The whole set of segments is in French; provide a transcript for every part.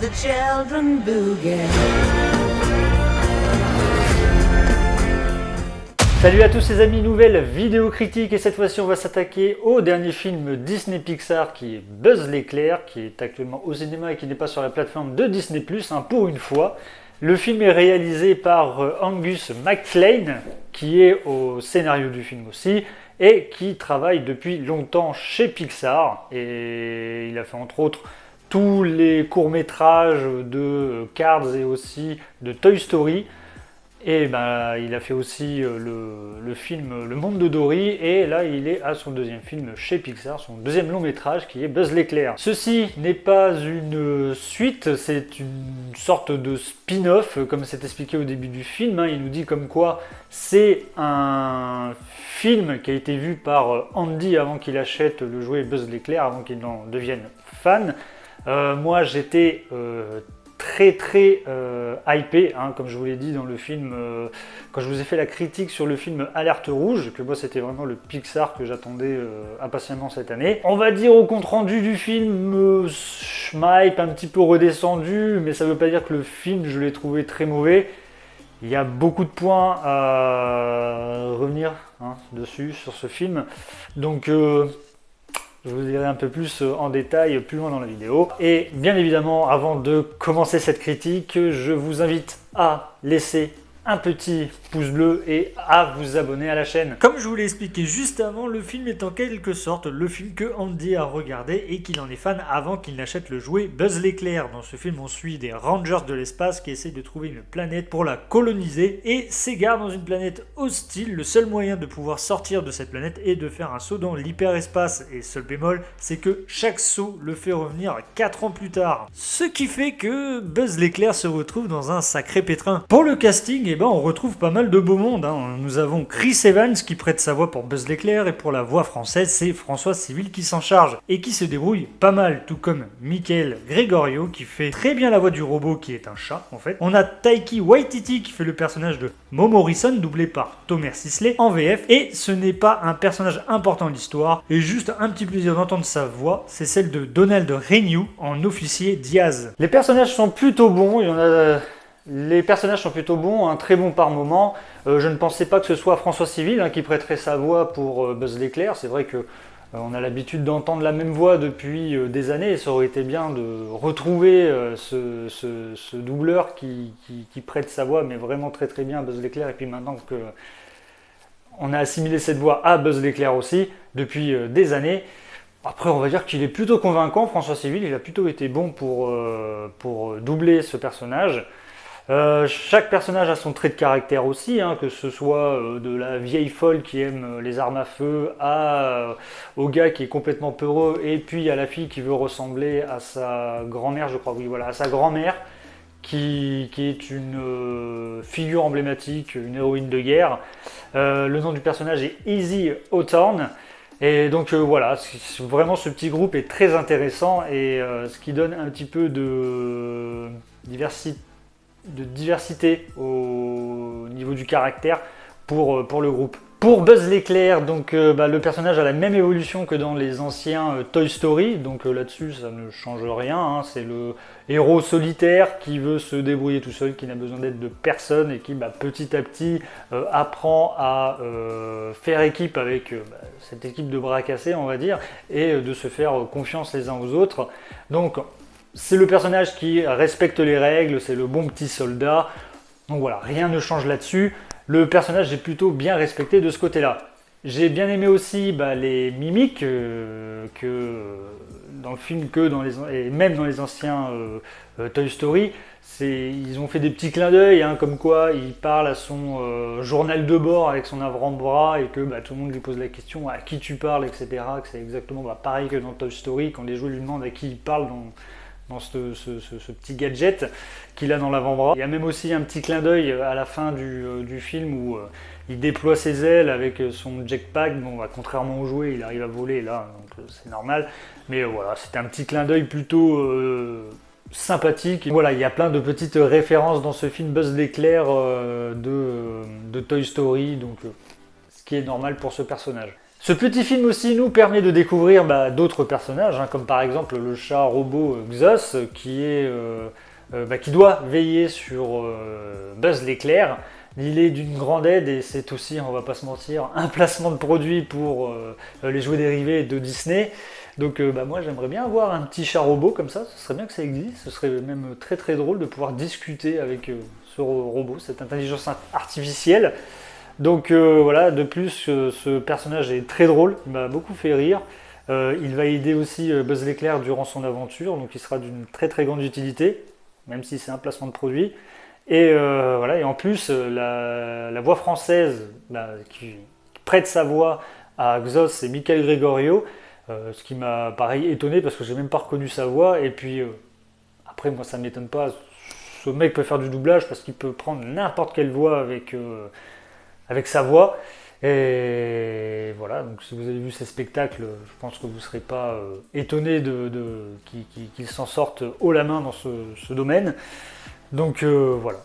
the children boogie. Salut à tous les amis, nouvelle vidéo critique et cette fois-ci on va s'attaquer au dernier film Disney Pixar qui est Buzz l'éclair, qui est actuellement au cinéma et qui n'est pas sur la plateforme de Disney+, pour une fois. Le film est réalisé par Angus MacLane, qui est au scénario du film aussi, et qui travaille depuis longtemps chez Pixar. Et il a fait entre autres tous les courts-métrages de Cars et aussi de Toy Story. Et il a fait aussi le film Le Monde de Dory, et là il est à son deuxième film chez Pixar, son deuxième long métrage qui est Buzz l'éclair. Ceci n'est pas une suite, c'est une sorte de spin-off, comme c'est expliqué au début du film. Il nous dit comme quoi c'est un film qui a été vu par Andy avant qu'il achète le jouet Buzz l'éclair, avant qu'il en devienne fan. Moi j'étais très hypé, comme je vous l'ai dit dans le film, quand je vous ai fait la critique sur le film Alerte Rouge, que moi c'était vraiment le Pixar que j'attendais impatiemment cette année. On va dire au compte rendu du film, je m'hype un petit peu redescendu, mais ça veut pas dire que le film je l'ai trouvé très mauvais. Il y a beaucoup de points à revenir dessus, sur ce film, donc je vous dirai un peu plus en détail plus loin dans la vidéo. Et bien évidemment, avant de commencer cette critique, je vous invite à laisser un petit pouce bleu et à vous abonner à la chaîne. Comme je vous l'ai expliqué juste avant, le film est en quelque sorte le film que Andy a regardé et qu'il en est fan avant qu'il n'achète le jouet Buzz l'éclair. Dans ce film, on suit des rangers de l'espace qui essayent de trouver une planète pour la coloniser et s'égarent dans une planète hostile. Le seul moyen de pouvoir sortir de cette planète est de faire un saut dans l'hyperespace. Et seul bémol, c'est que chaque saut le fait revenir 4 ans plus tard. Ce qui fait que Buzz l'éclair se retrouve dans un sacré pétrin. Pour le casting, on retrouve pas mal de beau monde. Nous avons Chris Evans qui prête sa voix pour Buzz l'éclair, et pour la voix française, c'est François Civil qui s'en charge et qui se débrouille pas mal, tout comme Michael Gregorio qui fait très bien la voix du robot qui est un chat en fait. On a Taiki Waititi qui fait le personnage de Mo Morrison, doublé par Thomas Sisley en VF, et ce n'est pas un personnage important de l'histoire, et juste un petit plaisir d'entendre sa voix, c'est celle de Donald Renew en officier Diaz. Les personnages sont plutôt bons, il y en a... Les personnages sont plutôt bons, très bons par moment. Je ne pensais pas que ce soit François Civil qui prêterait sa voix pour Buzz l'éclair. C'est vrai que on a l'habitude d'entendre la même voix depuis des années, et ça aurait été bien de retrouver ce doubleur qui prête sa voix, mais vraiment très bien à Buzz l'éclair. Et puis maintenant que on a assimilé cette voix à Buzz l'éclair aussi depuis des années. Après, on va dire qu'il est plutôt convaincant, François Civil. Il a plutôt été bon pour doubler ce personnage. Chaque personnage a son trait de caractère aussi, que ce soit de la vieille folle qui aime les armes à feu au gars qui est complètement peureux, et puis à la fille qui veut ressembler à sa grand-mère, je crois, oui voilà, à sa grand-mère, qui est une figure emblématique, une héroïne de guerre. Le nom du personnage est Easy Hawthorne. Et donc voilà, vraiment ce petit groupe est très intéressant, et ce qui donne un petit peu de diversité au niveau du caractère pour le groupe. Pour Buzz l'éclair, donc le personnage a la même évolution que dans les anciens Toy Story, donc là-dessus ça ne change rien, c'est le héros solitaire qui veut se débrouiller tout seul, qui n'a besoin d'aide de personne, et qui petit à petit apprend à faire équipe avec cette équipe de bras cassés, on va dire, et de se faire confiance les uns aux autres. Donc c'est le personnage qui respecte les règles, c'est le bon petit soldat. Donc voilà, rien ne change là-dessus. Le personnage est plutôt bien respecté de ce côté-là. J'ai bien aimé aussi les mimiques que dans le film, et même dans les anciens Toy Story. Ils ont fait des petits clins d'œil, comme quoi il parle à son journal de bord avec son avant-bras, et que tout le monde lui pose la question à qui tu parles, etc. Que c'est exactement pareil que dans Toy Story, quand les joueurs lui demandent à qui il parle dans ce petit gadget qu'il a dans l'avant-bras. Il y a même aussi un petit clin d'œil à la fin du film où il déploie ses ailes avec son jetpack. Contrairement au jouet, il arrive à voler là, donc c'est normal. Mais voilà, c'était un petit clin d'œil plutôt sympathique. Et voilà, il y a plein de petites références dans ce film Buzz l'éclair de Toy Story, donc ce qui est normal pour ce personnage. Ce petit film aussi nous permet de découvrir d'autres personnages, comme par exemple le chat robot Xos, qui doit veiller sur Buzz l'éclair. Il est d'une grande aide et c'est aussi, on va pas se mentir, un placement de produit pour les jouets dérivés de Disney. Donc moi j'aimerais bien avoir un petit chat robot comme ça, ce serait bien que ça existe, ce serait même très très drôle de pouvoir discuter avec ce robot, cette intelligence artificielle. Donc voilà, de plus ce personnage est très drôle, il m'a beaucoup fait rire. Il va aider aussi Buzz l'éclair durant son aventure, donc il sera d'une très très grande utilité, même si c'est un placement de produit. Et voilà, et en plus la voix française qui prête sa voix à Xos, c'est Michael Gregorio, ce qui m'a pareil étonné parce que j'ai même pas reconnu sa voix. Et puis après moi ça m'étonne pas, ce mec peut faire du doublage parce qu'il peut prendre n'importe quelle voix avec sa voix. Et voilà, donc si vous avez vu ces spectacles, je pense que vous ne serez pas étonné qu'il s'en sorte haut la main dans ce domaine. Donc voilà,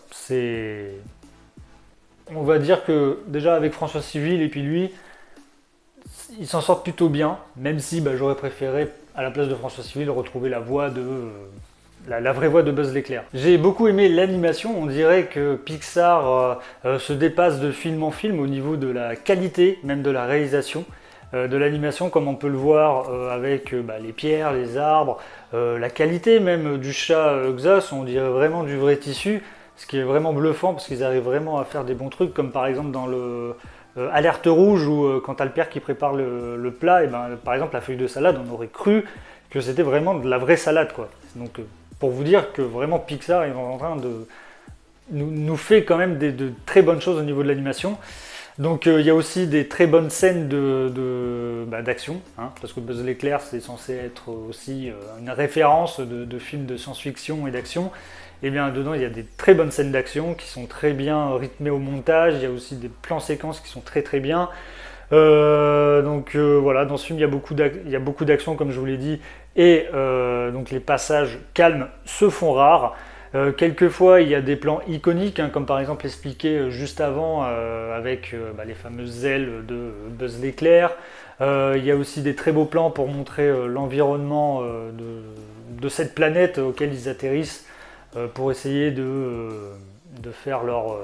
on va dire que déjà avec François Civil et puis lui, ils s'en sortent plutôt bien, même si j'aurais préféré à la place de François Civil retrouver la voix de la vraie voix de Buzz l'éclair. J'ai beaucoup aimé l'animation, on dirait que Pixar se dépasse de film en film au niveau de la qualité, même de la réalisation de l'animation, comme on peut le voir avec les pierres, les arbres, la qualité même du chat Xos, on dirait vraiment du vrai tissu, ce qui est vraiment bluffant parce qu'ils arrivent vraiment à faire des bons trucs, comme par exemple dans le Alerte rouge où quand t'as le père qui prépare le plat, et par exemple la feuille de salade, on aurait cru que c'était vraiment de la vraie salade, quoi. Donc pour vous dire que vraiment Pixar est en train de nous fait quand même de très bonnes choses au niveau de l'animation. Donc il y a aussi des très bonnes scènes d'action, parce que Buzz l'éclair c'est censé être aussi une référence de films de science-fiction et d'action. Et bien dedans il y a des très bonnes scènes d'action qui sont très bien rythmées au montage, il y a aussi des plans séquences qui sont très très bien. Voilà, dans ce film il y a beaucoup d'action comme je vous l'ai dit, et donc les passages calmes se font rares. Quelquefois il y a des plans iconiques, comme par exemple expliqué juste avant avec les fameuses ailes de Buzz l'éclair. Il y a aussi des très beaux plans pour montrer l'environnement de cette planète auquel ils atterrissent pour essayer de faire leur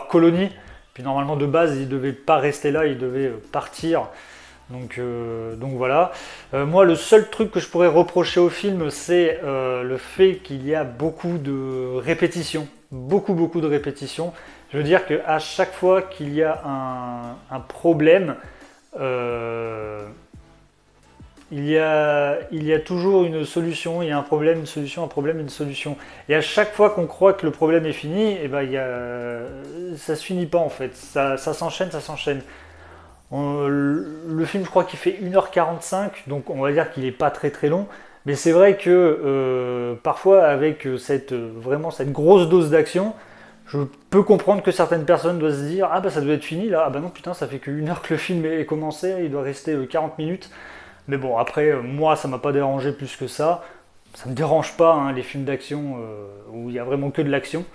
colonie. Puis normalement de base ils ne devaient pas rester là, ils devaient partir. Donc voilà. Moi le seul truc que je pourrais reprocher au film c'est le fait qu'il y a beaucoup de répétitions. Beaucoup de répétitions. Je veux dire qu'à chaque fois qu'il y a un problème, il y a toujours une solution, il y a un problème, une solution, un problème, une solution. Et à chaque fois qu'on croit que le problème est fini, ça se finit pas en fait. Ça s'enchaîne, ça s'enchaîne. Le film, je crois qu'il fait 1h45, donc on va dire qu'il n'est pas très très long. Mais c'est vrai que parfois, avec vraiment cette grosse dose d'action, je peux comprendre que certaines personnes doivent se dire ah ça doit être fini là, non putain, ça fait que 1 heure que le film est commencé, il doit rester 40 minutes. Mais bon, après, moi, ça m'a pas dérangé plus que ça. Ça me dérange pas, les films d'action où il y a vraiment que de l'action.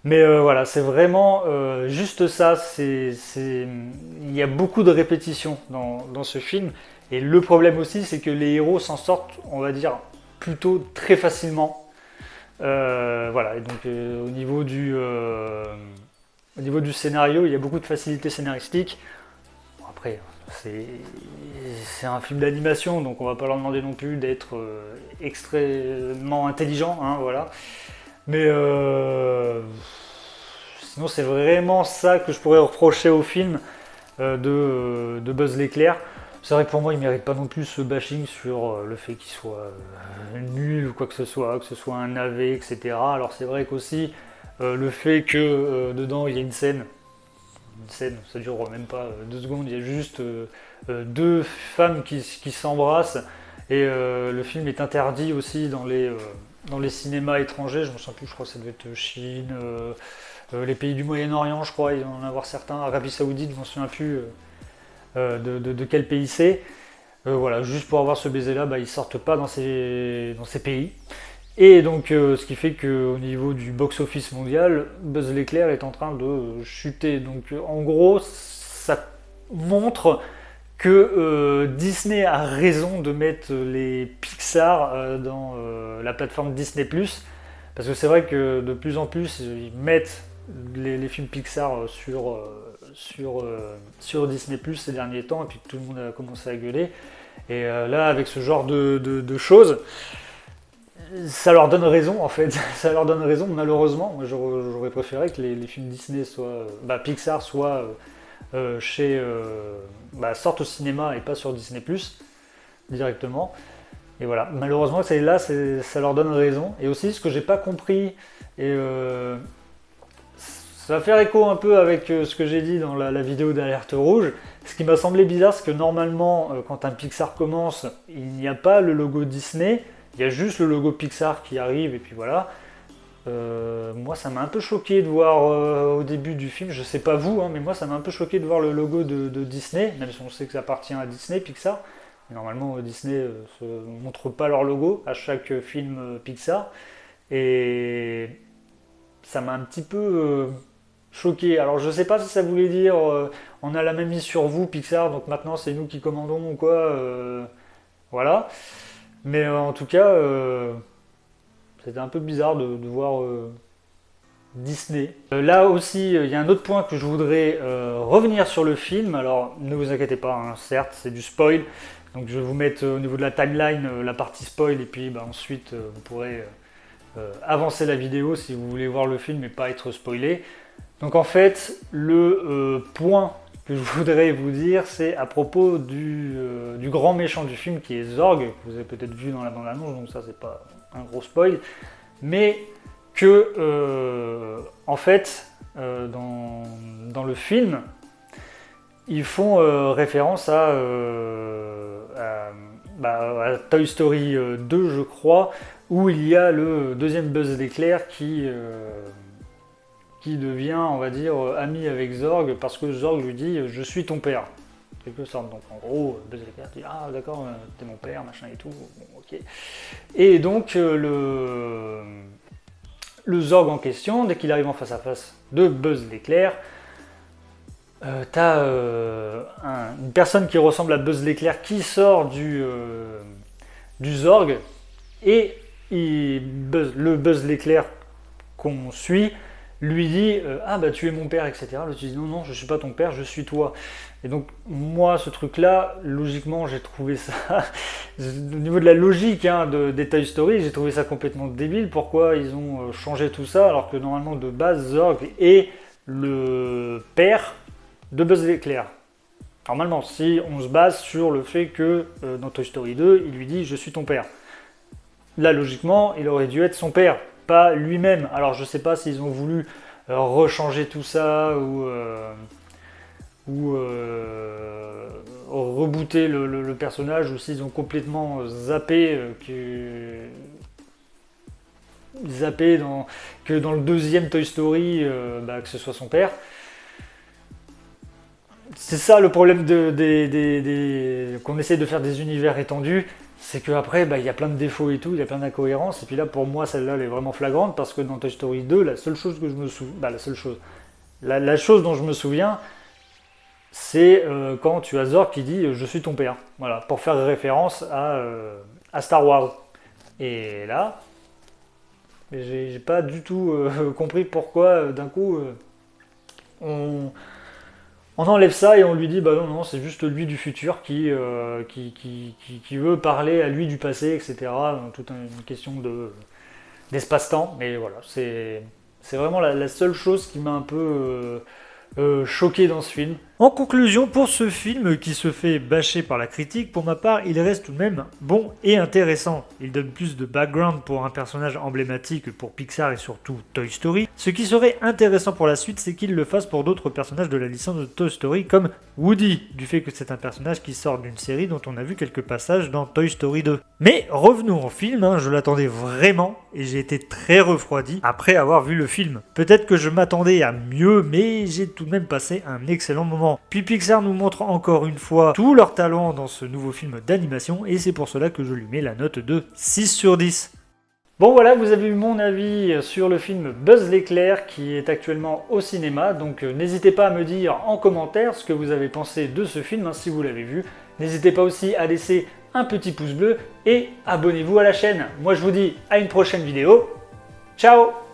Mais voilà, c'est vraiment juste ça. Il y a beaucoup de répétitions dans ce film. Et le problème aussi, c'est que les héros s'en sortent, on va dire, plutôt très facilement. Voilà, et donc au niveau du scénario, il y a beaucoup de facilité scénaristique. Bon, après, c'est un film d'animation, donc on va pas leur demander non plus d'être extrêmement intelligent, voilà. Mais sinon c'est vraiment ça que je pourrais reprocher au film de Buzz l'éclair. C'est vrai que pour moi il mérite pas non plus ce bashing sur le fait qu'il soit nul ou quoi que ce soit un navet, etc. Alors c'est vrai qu'aussi le fait que dedans il y a une scène, ça dure même pas 2 secondes, il y a juste 2 femmes qui s'embrassent et le film est interdit aussi dans les cinémas étrangers, je me souviens plus, je crois que ça devait être Chine, les pays du Moyen-Orient, je crois, il va en avoir certains, Arabie Saoudite, je m'en souviens plus de quel pays c'est. Voilà, juste pour avoir ce baiser là, ils sortent pas dans ces pays. Et donc ce qui fait qu'au niveau du box-office mondial, Buzz l'éclair est en train de chuter. Donc en gros, ça montre que Disney a raison de mettre les Pixar dans la plateforme Disney+. Parce que c'est vrai que de plus en plus, ils mettent les films Pixar sur Disney+, ces derniers temps, et puis tout le monde a commencé à gueuler. Et là, avec ce genre de choses, ça leur donne raison en fait. Ça leur donne raison, malheureusement. Moi, j'aurais préféré que les films Disney soient, Pixar soient sortent au cinéma et pas sur Disney+, directement. Et voilà, malheureusement, ça leur donne raison. Et aussi, ce que j'ai pas compris, et ça va faire écho un peu avec ce que j'ai dit dans la vidéo d'Alerte Rouge. Ce qui m'a semblé bizarre, c'est que normalement, quand un Pixar commence, il n'y a pas le logo Disney, il y a juste le logo Pixar qui arrive, et puis voilà. Moi, ça m'a un peu choqué de voir au début du film, je sais pas vous, mais moi, ça m'a un peu choqué de voir le logo de Disney, même si on sait que ça appartient à Disney, Pixar. Mais normalement, Disney ne montre pas leur logo à chaque film Pixar. Et ça m'a un petit peu choqué. Alors, je sais pas si ça voulait dire on a la même mise sur vous, Pixar, donc maintenant c'est nous qui commandons ou quoi. Voilà. Mais en tout cas, c'était un peu bizarre de voir Disney. Là aussi, il y a un autre point que je voudrais revenir sur le film. Alors, ne vous inquiétez pas, certes, c'est du spoil. Donc, je vais vous mettre au niveau de la timeline la partie spoil, et puis ensuite, vous pourrez avancer la vidéo si vous voulez voir le film et pas être spoilé. Donc, en fait, le point que je voudrais vous dire, c'est à propos du grand méchant du film qui est Zorg, que vous avez peut-être vu dans la bande-annonce, donc ça c'est pas un gros spoil, mais que en fait dans le film ils font référence à Toy Story 2 je crois, où il y a le deuxième Buzz l'éclair qui devient, on va dire, ami avec Zorg, parce que Zorg lui dit « je suis ton père ». Quelque sorte. Donc en gros, Buzz l'éclair dit « ah d'accord, t'es mon père, machin et tout, bon, ok ». Et donc le Zorg en question, dès qu'il arrive en face à face de Buzz l'éclair, t'as une personne qui ressemble à Buzz l'éclair qui sort du Zorg, et le Buzz l'éclair qu'on suit lui dit ah bah tu es mon père, etc. L'autre dit non je suis pas ton père, je suis toi. Et donc moi ce truc là, logiquement j'ai trouvé ça au niveau de la logique des Toy Story, j'ai trouvé ça complètement débile. Pourquoi ils ont changé tout ça alors que normalement de base Zorg est le père de Buzz l'éclair. Normalement, si on se base sur le fait que dans Toy Story 2 il lui dit je suis ton père, là logiquement il aurait dû être son père, pas lui-même. Alors je sais pas s'ils ont voulu rechanger tout ça ou rebooter le personnage, ou s'ils ont complètement zappé que dans le deuxième Toy Story que ce soit son père. C'est ça le problème qu'on essaie de faire des univers étendus. C'est qu'après, il y a plein de défauts et tout, il y a plein d'incohérences. Et puis là, pour moi, celle-là, elle est vraiment flagrante, parce que dans Toy Story 2, la seule chose dont je me souviens, c'est quand tu as Zorg qui dit « je suis ton père ». Voilà, pour faire référence à Star Wars. Et là, j'ai pas du tout compris pourquoi, d'un coup, on enlève ça et on lui dit bah non c'est juste lui du futur qui veut parler à lui du passé, etc. Toute une question d'espace-temps, mais voilà, c'est vraiment la seule chose qui m'a un peu choqué dans ce film. En conclusion, pour ce film qui se fait bâcher par la critique, pour ma part, il reste tout de même bon et intéressant. Il donne plus de background pour un personnage emblématique pour Pixar et surtout Toy Story. Ce qui serait intéressant pour la suite, c'est qu'il le fasse pour d'autres personnages de la licence de Toy Story, comme Woody, du fait que c'est un personnage qui sort d'une série dont on a vu quelques passages dans Toy Story 2. Mais revenons au film, je l'attendais vraiment et j'ai été très refroidi après avoir vu le film. Peut-être que je m'attendais à mieux, mais j'ai tout de même passé un excellent moment. Puis Pixar nous montre encore une fois tout leur talent dans ce nouveau film d'animation, et c'est pour cela que je lui mets la note de 6 sur 10. Bon voilà, vous avez eu mon avis sur le film Buzz l'éclair qui est actuellement au cinéma, donc n'hésitez pas à me dire en commentaire ce que vous avez pensé de ce film, si vous l'avez vu. N'hésitez pas aussi à laisser un petit pouce bleu et abonnez-vous à la chaîne. Moi je vous dis à une prochaine vidéo. Ciao!